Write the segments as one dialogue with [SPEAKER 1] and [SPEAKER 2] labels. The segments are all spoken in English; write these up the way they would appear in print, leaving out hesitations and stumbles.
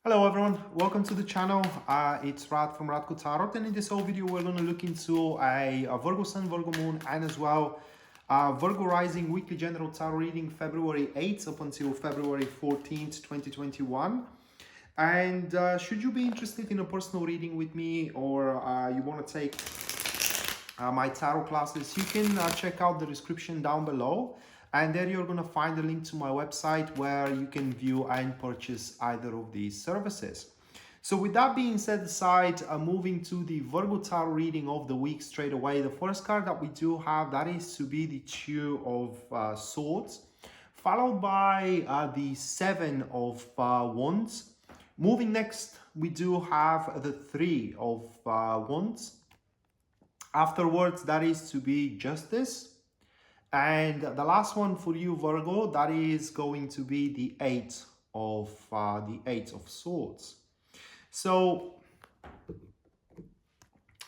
[SPEAKER 1] Hello everyone, welcome to the channel. It's Rad from Radko Tarot, and in this whole video we're going to look into a Virgo Sun, Virgo Moon, and as well Virgo Rising weekly general tarot reading February 8th up until February 14th, 2021. And should you be interested in a personal reading with me, or you want to take my tarot classes, you can check out the description down below, and there you're going to find a link to my website where you can view and purchase either of these services. So with that being set aside, moving to the Virgo tarot reading of the week straight away, the first card that we do have, that is to be the Two of Swords, followed by the Seven of Wands. Moving next, we do have the Three of Wands. Afterwards, that is to be Justice. And the last one for you, Virgo, that is going to be the Eight of Swords. So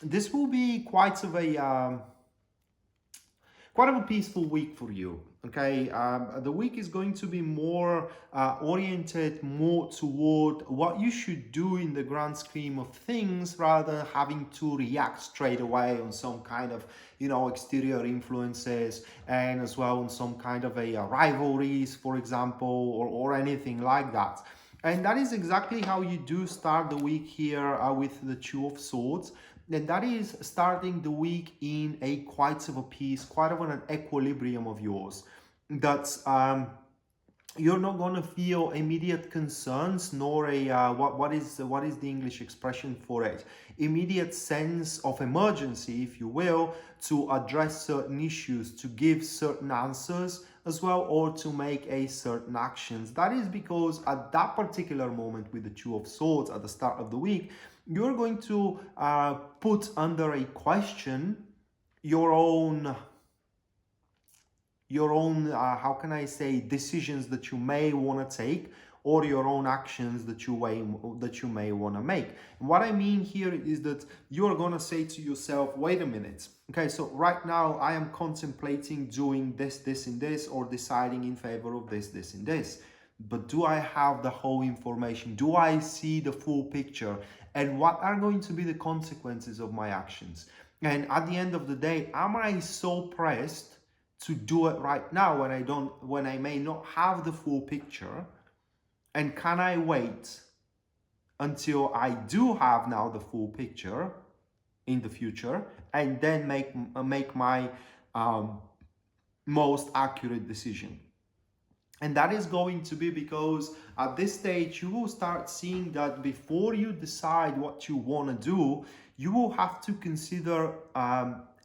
[SPEAKER 1] this will be quite of a peaceful week for you. Okay, the week is going to be more oriented more toward what you should do in the grand scheme of things, rather than having to react straight away on some kind of exterior influences, and as well on some kind of rivalries, for example, or anything like that. And that is exactly how you do start the week here with the Two of Swords. And that is starting the week in a quite of a peace, quite of an equilibrium of yours. That's you're not going to feel immediate concerns, nor a what is the English expression for it? Immediate sense of emergency, if you will, to address certain issues, to give certain answers as well, or to make a certain actions. That is because at that particular moment with the Two of Swords at the start of the week, you're going to put under a question your own how can I say, decisions that you may want to take, or your own actions that you may want to make. And what I mean here is that you're going to say to yourself, wait a minute, okay, so right now I am contemplating doing this and this, or deciding in favor of this and this, but do I have the whole information? Do I see the full picture? And what are going to be the consequences of my actions? And at the end of the day, am I so pressed to do it right now when I may not have the full picture? And can I wait until I do have now the full picture in the future, and then make my most accurate decision? And that is going to be because at this stage, you will start seeing that before you decide what you want to do, you will have to consider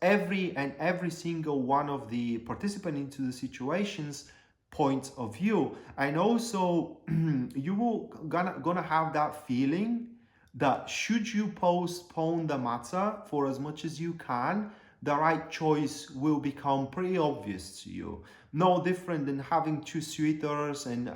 [SPEAKER 1] every single one of the participant into the situations point of view. And also you will gonna have that feeling that should you postpone the matter for as much as you can, the right choice will become pretty obvious to you. No different than having two suitors and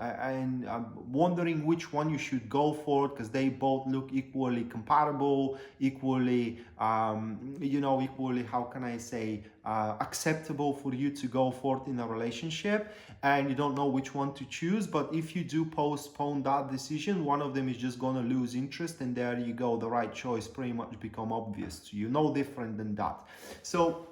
[SPEAKER 1] wondering which one you should go for, because they both look equally compatible, equally equally, how can I say, acceptable for you to go forth in a relationship, and you don't know which one to choose. But if you do postpone that decision, one of them is just going to lose interest, and there you go, the right choice pretty much become obvious to you. No different than that. So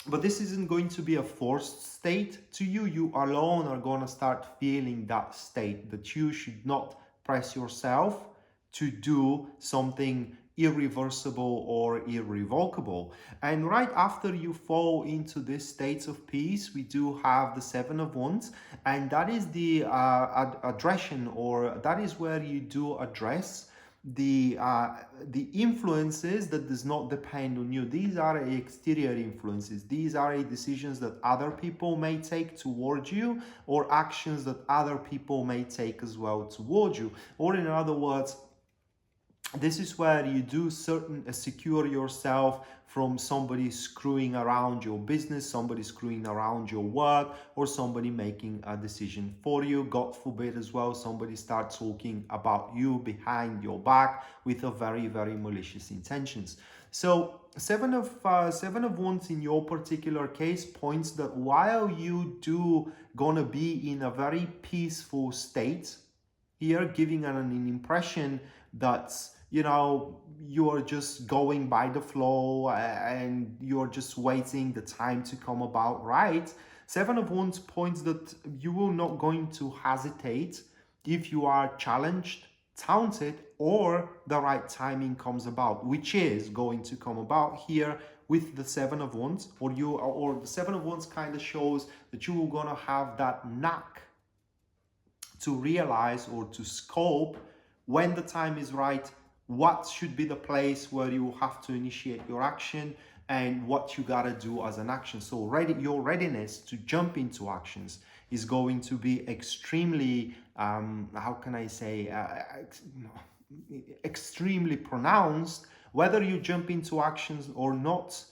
[SPEAKER 1] but this isn't going to be a forced state to you. You alone are going to start feeling that state, that you should not press yourself to do something irreversible or irrevocable. And right after you fall into this state of peace, we do have the Seven of Wands, and that is the aggression, or that is where you do address the influences that does not depend on you. These are exterior influences. These are decisions that other people may take towards you, or actions that other people may take as well towards you. Or in other words, this is where you do secure yourself from somebody screwing around your business, somebody screwing around your work, or somebody making a decision for you. God forbid as well, somebody starts talking about you behind your back with a very, very malicious intentions. So Seven of Wands in your particular case points that while you do gonna be in a very peaceful state here, giving an impression that, you know, you're just going by the flow and you're just waiting the time to come about, right? Seven of Wands points that you will not going to hesitate if you are challenged, taunted, or the right timing comes about, which is going to come about here with the Seven of Wands, or the Seven of Wands kind of shows that you are gonna have that knack to realize or to scope when the time is right, what should be the place where you have to initiate your action, and what you gotta do as an action. So your readiness to jump into actions is going to be extremely, how can I say, extremely pronounced. Whether you jump into actions or not,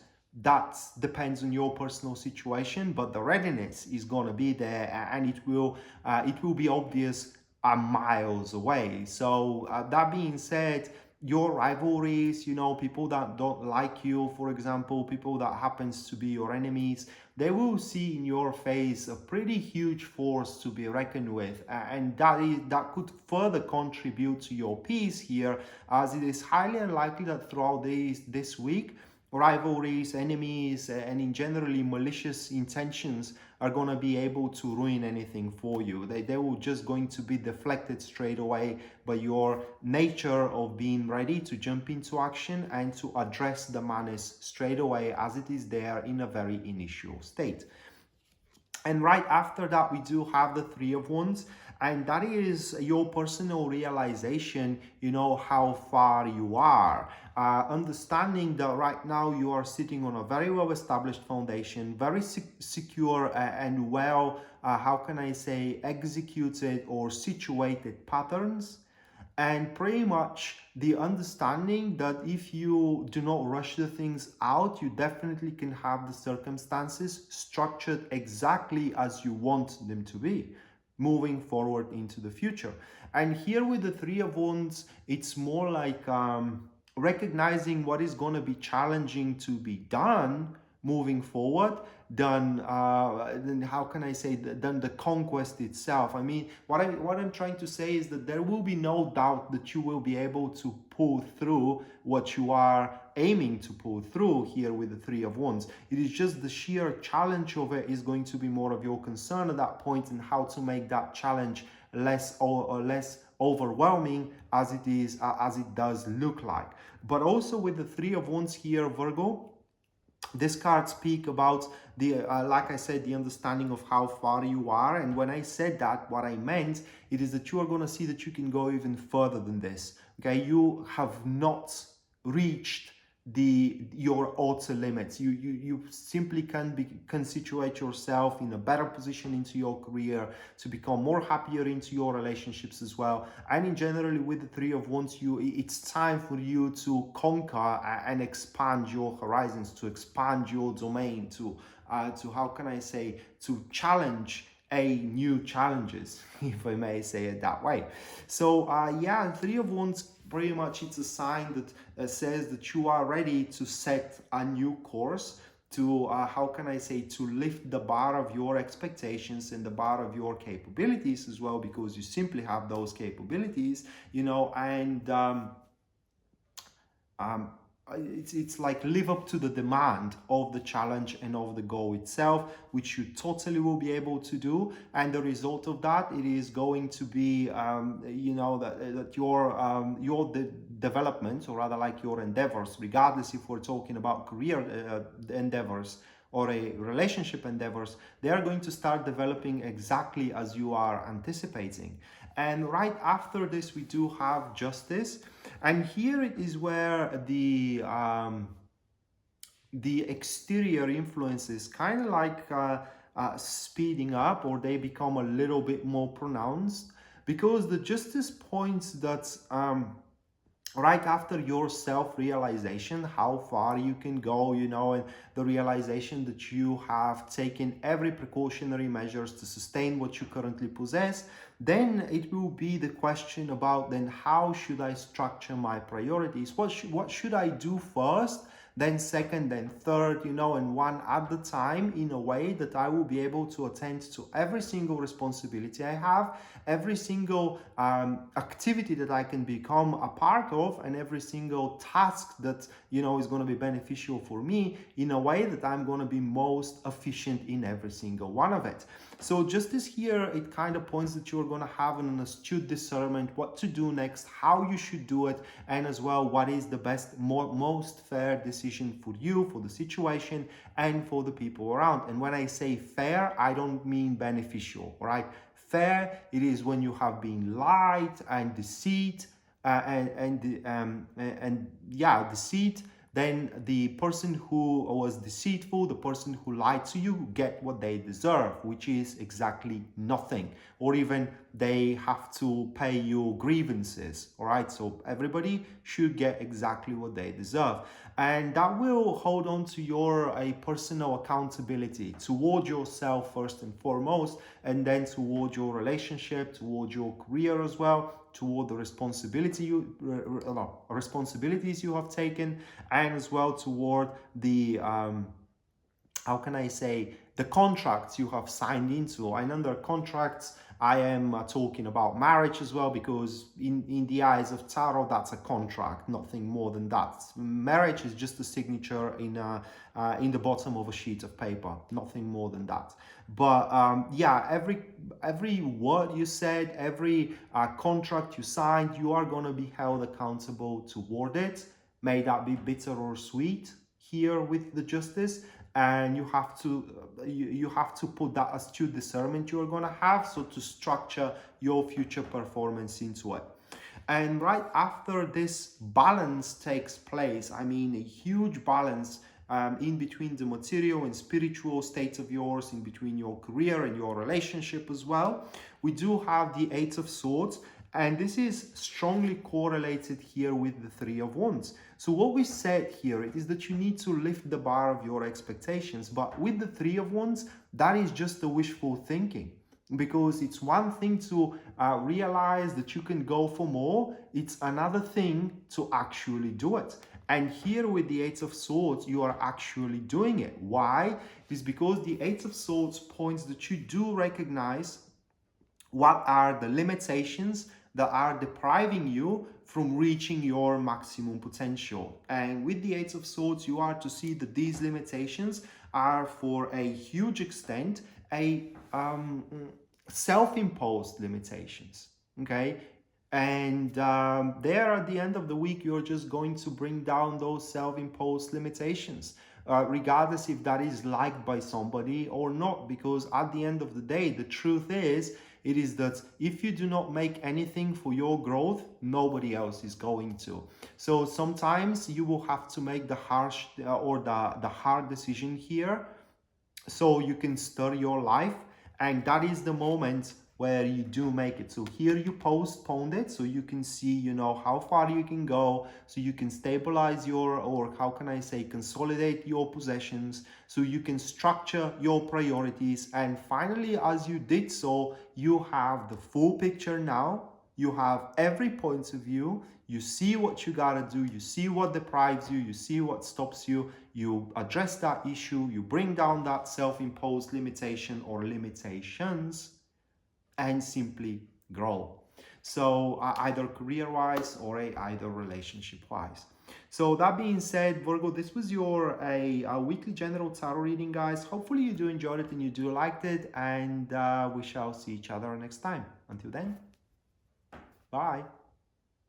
[SPEAKER 1] that depends on your personal situation, but the readiness is going to be there, and it will be obvious miles away. So that being said, your rivalries, you know, people that don't like you, for example, people that happens to be your enemies, they will see in your face a pretty huge force to be reckoned with, and that could further contribute to your peace here, as it is highly unlikely that throughout this week rivalries, enemies, and in generally malicious intentions are going to be able to ruin anything for you. They will just going to be deflected straight away by your nature of being ready to jump into action and to address the madness straight away as it is there in a very initial state. And right after that, we do have the Three of Wands, and that is your personal realization, you know, how far you are. Understanding that right now you are sitting on a very well established foundation, very secure and well, how can I say, executed or situated patterns. And pretty much the understanding that if you do not rush the things out, you definitely can have the circumstances structured exactly as you want them to be, moving forward into the future. And here with the Three of Wands, it's more like recognizing what is going to be challenging to be done moving forward than how can I say, than the conquest itself. I mean, what I'm trying to say is that there will be no doubt that you will be able to pull through what you are aiming to pull through here with the Three of Wands. It is just the sheer challenge of it is going to be more of your concern at that point, and how to make that challenge less overwhelming as it is, as it does look like. But also with the Three of Wands here, Virgo, this card speak about the like I said, the understanding of how far you are. And when I said that, what I meant, it is that you are going to see that you can go even further than this. Okay, you have not reached your outer limits. You simply can situate yourself in a better position into your career, to become more happier into your relationships as well. And in generally with the Three of Wands, it's time for you to conquer and expand your horizons, to expand your domain, to how can I say, to challenge new challenges, if I may say it that way. So yeah, Three of Wands, pretty much it's a sign that says that you are ready to set a new course, to how can I say, to lift the bar of your expectations and the bar of your capabilities as well, because you simply have those capabilities, you know. And it's like live up to the demand of the challenge and of the goal itself, which you totally will be able to do. And the result of that, it is going to be you know, that your development, or rather like your endeavors, regardless if we're talking about career endeavors or a relationship endeavors, they are going to start developing exactly as you are anticipating. And right after this, we do have Justice. And here it is where the exterior influences kind of like speeding up, or they become a little bit more pronounced, because the Justice points that right after your self-realization, how far you can go, you know, and the realization that you have taken every precautionary measures to sustain what you currently possess, then it will be the question about, then how should I structure my priorities? What should I do first then second, then third, you know, and one at the time, in a way that I will be able to attend to every single responsibility I have, every single activity that I can become a part of, and every single task that, you know, is going to be beneficial for me, in a way that I'm going to be most efficient in every single one of it. So justice here, it kind of points that you're going to have an astute discernment what to do next, how you should do it, and as well what is the best, most fair decision for you, for the situation, and for the people around. And when I say fair, I don't mean beneficial, right? Fair, it is when you have been lied and deceit, deceit. Then the person who was deceitful, the person who lied to you, get what they deserve, which is exactly nothing, or even they have to pay you grievances. All right, so everybody should get exactly what they deserve, and that will hold on to your personal accountability toward yourself first and foremost, and then toward your relationship, toward your career as well, toward the responsibilities you have taken, and as well toward the how can I say, the contracts you have signed into. And under contracts, I am talking about marriage as well, because in the eyes of tarot, that's a contract, nothing more than that. Marriage is just a signature in the bottom of a sheet of paper, nothing more than that. But yeah, every word you said, every contract you signed, you are going to be held accountable toward it. May that be bitter or sweet here with the justice. And you have to put that astute discernment you're going to have, so to structure your future performance into it. And right after this balance takes place, I mean a huge balance in between the material and spiritual state of yours, in between your career and your relationship as well, we do have the Eight of Swords. And this is strongly correlated here with the Three of Wands. So what we said here is that you need to lift the bar of your expectations. But with the Three of Wands, that is just a wishful thinking. Because it's one thing to realize that you can go for more. It's another thing to actually do it. And here with the Eight of Swords, you are actually doing it. Why? It is because the Eight of Swords points that you do recognize what are the limitations that are depriving you from reaching your maximum potential. And with the Eight of Swords, you are to see that these limitations are, for a huge extent, self-imposed limitations, okay? And there at the end of the week, you're just going to bring down those self-imposed limitations, regardless if that is liked by somebody or not, because at the end of the day, the truth is, it is that if you do not make anything for your growth, nobody else is going to. So sometimes you will have to make the harsh or the hard decision here, so you can stir your life. And that is the moment where you do make it. So here you postponed it, so you can see, you know, how far you can go, so you can stabilize your, or how can I say, consolidate your possessions, so you can structure your priorities. And finally, as you did so, you have the full picture now. You have every point of view. You see what you gotta do. You see what deprives you. You see what stops you. You address that issue. You bring down that self-imposed limitation or limitations, and simply grow. So either career-wise or either relationship-wise. So that being said, Virgo, this was your a weekly general tarot reading, guys. Hopefully you do enjoy it and you do liked it, and we shall see each other next time. Until then, bye.